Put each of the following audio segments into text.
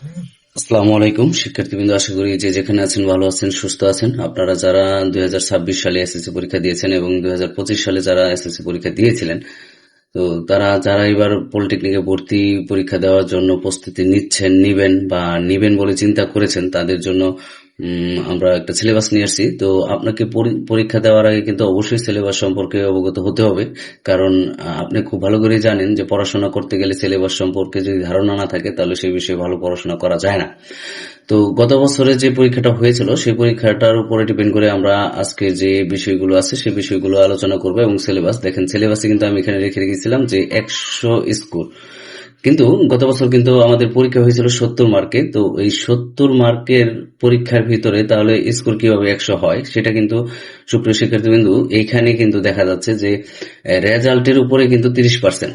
আসসালামু আলাইকুম শিক্ষার্থীবৃন্দ, আশা করি যে যেখানে আছেন ভালো আছেন, সুস্থ আছেন। আপনারা যারা 2026 সালে এসএসসি পরীক্ষা দিয়েছেন এবং 2025 সালে যারা এসএসসি পরীক্ষা দিয়েছিলেন, তো তারা যারা এবার পলিটেকনিকে ভর্তি পরীক্ষা দেওয়ার জন্য প্রস্তুতি নিবেন বা নিবেন বলে চিন্তা করেছেন, তাদের জন্য আমরা একটা সিলেবাস নিয়ে আসছি। তো আপনাকে পরীক্ষা দেওয়ার আগে কিন্তু অবশ্যই সিলেবাস সম্পর্কে অবগত হতে হবে, কারণ আপনি খুব ভালো করে জানেন যে পড়াশোনা করতে গেলে সিলেবাস সম্পর্কে যদি ধারণা না থাকে তাহলে সেই বিষয়ে ভালো পড়াশোনা করা যায় না। তো গত বছরে যে পরীক্ষাটা হয়েছিল সেই পরীক্ষাটার উপরে ডিপেন্ড করে আমরা আজকে যে বিষয়গুলো আছে সেই বিষয়গুলো আলোচনা করবো। এবং সিলেবাস দেখেন, সিলেবাসে কিন্তু আমি এখানে রেখে রেখেছিলাম যে 100 স্কোর, কিন্তু গত বছর কিন্তু আমাদের পরীক্ষা হয়েছিল 70 মার্কে। তো এই 70 মার্কের পরীক্ষার ভিতরে তাহলে স্কোর কিভাবে 100 হয় সেটা কিন্তু সুপ্রিয় শিক্ষার্থীবৃন্দু এইখানে কিন্তু দেখা যাচ্ছে যে রেজাল্টের উপরে কিন্তু 30%,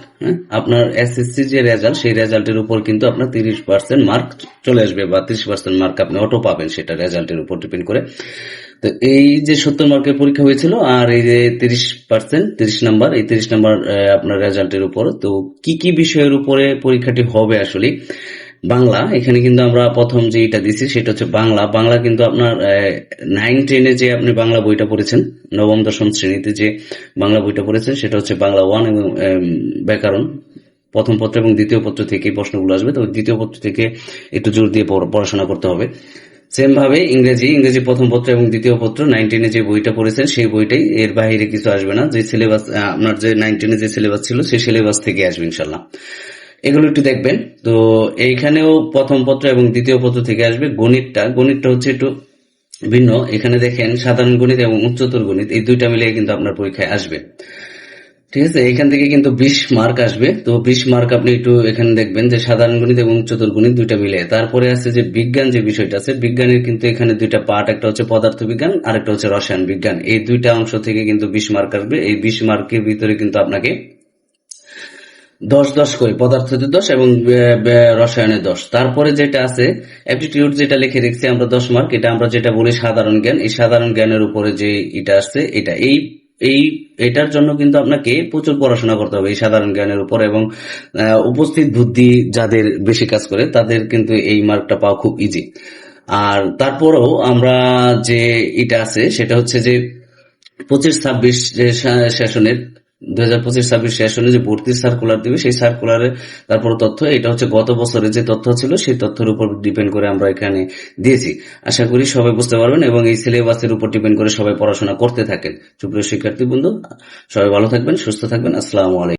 আপনার এসএসসি যে রেজাল্ট সেই রেজাল্টের উপর কিন্তু আপনার 30% মার্ক চলে আসবে বা 30% মার্ক আপনি অটো পাবেন, সেটা রেজাল্টের উপর ডিপেন্ড করে। তো এই যে 70 মার্কের পরীক্ষা হয়েছিল আর এই যে 30 নাম্বার, এই 30 নাম্বার আপনার রেজাল্টের উপর। তো কি কি বিষয়ের উপরে পরীক্ষাটি হবে আসলে? বাংলা, এখানে কিন্তু আমরা প্রথম যে এটা দিছি সেটা হচ্ছে বাংলা। বাংলা কিন্তু আপনার 9-10-এ যে আপনি বাংলা বইটা পড়েছেন, নবম দশম শ্রেণীতে যে বাংলা বইটা পড়েছেন সেটা হচ্ছে বাংলা 1 এবং ব্যাকরণ, প্রথম পত্র এবং দ্বিতীয় পত্র থেকে প্রশ্নগুলো আসবে। তো দ্বিতীয় পত্র থেকে একটু জোর দিয়ে পড়াশোনা করতে হবে। সেম ভাবে ইংরেজি প্রথম পত্র এবং দ্বিতীয় পত্র 9-10-এ যে বইটা পড়েছেন সেই বইটাই, এর বাইরে কিছু আসবে না। যে সিলেবাস আপনার যে 9-10-এ যে সিলেবাস ছিল সেই সিলেবাস থেকে আসবে ইনশাল্লাহ, এগুলো একটু দেখবেন। তো এইখানেও প্রথম পত্র এবং দ্বিতীয় পত্র থেকে আসবে। গণিতটা হচ্ছে একটু ভিন্ন। এখানে দেখেন সাধারণ গণিত এবং উচ্চতর গণিত এই দুইটা মিলিয়ে কিন্তু আপনার পরীক্ষায় আসবে, ঠিক আছে? এখান থেকে কিন্তু 20 মার্ক আসবে। তো 20 মার্ক আপনি একটু এখানে দেখবেন যে সাধারণ গণিত এবং উচ্চতর গণিত দুইটা মিলে। তারপরে আছে যে বিজ্ঞান, যে বিষয়টা আছে বিজ্ঞানের কিন্তু এখানে দুইটা পার্ট, একটা হচ্ছে পদার্থ বিজ্ঞান আর একটা হচ্ছে রসায়ন বিজ্ঞান। এই দুইটা অংশ থেকে কিন্তু 20 মার্ক আসবে। এই 20 মার্কের ভিতরে কিন্তু আপনাকে 10-10 করে, পদার্থতে 10 এবং রসায়নে 10। তারপরে যেটা আছে অ্যাপটিটিউড, যেটা লিখে রেখেছি আমরা 10 মার্ক, এটা আমরা যেটা বলি সাধারণ জ্ঞান। এই সাধারণ জ্ঞানের উপরে যে এটা আসছে এটা এটার জন্য কিন্তু আপনাকে প্রচুর পড়াশোনা করতে হবে এই সাধারণ জ্ঞানের উপর, এবং উপস্থিত বুদ্ধি যাদের বেশি কাজ করে তাদের কিন্তু এই মার্কটা পাওয়া খুব ইজি। আর তারপরেও আমরা যে এটা আছে সেটা হচ্ছে যে 25-26 সেশনের 2025-26 সেশনে যে ভর্তির সার্কুলার দিবে সেই সার্কুলারে তারপর তথ্য, এটা হচ্ছে গত বছরের যে তথ্য ছিল সেই তথ্যের উপর ডিপেন্ড করে আমরা এখানে দিয়েছি। আশা করি সবাই বুঝতে পারবেন এবং এই সিলেবাসের উপর ডিপেন্ড করে সবাই পড়াশোনা করতে থাকেন। সুপ্রিয় শিক্ষার্থী বন্ধু, সবাই ভালো থাকবেন, সুস্থ থাকবেন। আসসালামু আলাইকুম।